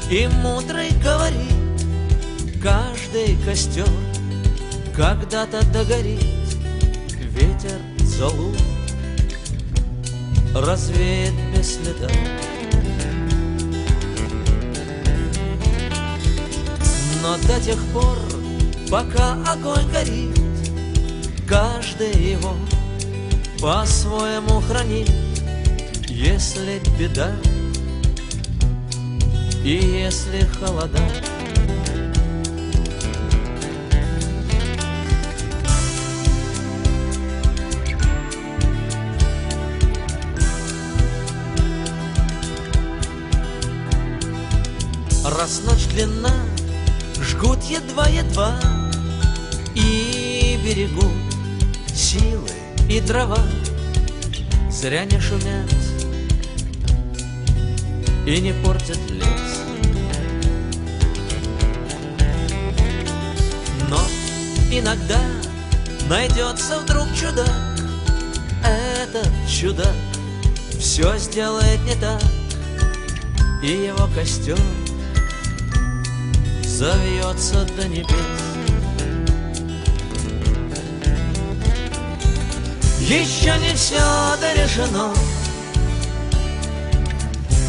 И мудрый говорит: каждый костер когда-то догорит, ветер золу развеет без следа. Но до тех пор, пока огонь горит, каждый его по-своему хранит. Если беда и если холода, раз ночь длинна, жгут едва-едва и берегут силы и дрова. Зря не шумят и не портят лес. Но иногда найдется вдруг чудак. Этот чудак все сделает не так, и его костер завьется до небес. Еще не все дорешено,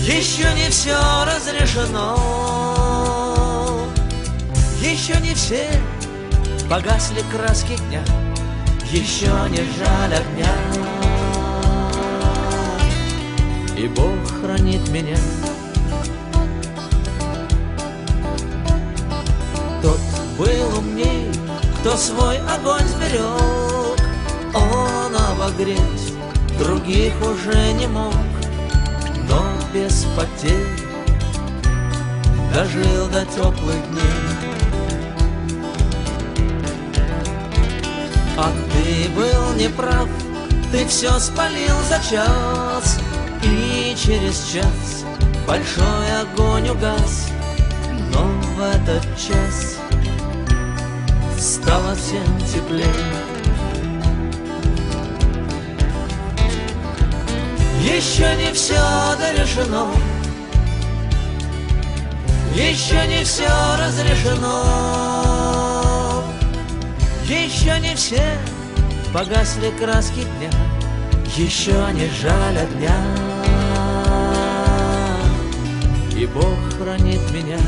еще не все разрешено, еще не все погасли краски дня, еще не жаль огня. И Бог хранит меня. Тот был умней, кто свой огонь сберег. Он обогреть других уже не мог, но без потерь дожил до теплых дней. А ты был неправ, ты все спалил за час, и через час большой огонь угас. Но в этот час стало всем теплее. Еще не все дорешено, еще не все разрешено, еще не все погасли краски дня, еще не жаль огня. И Бог хранит меня.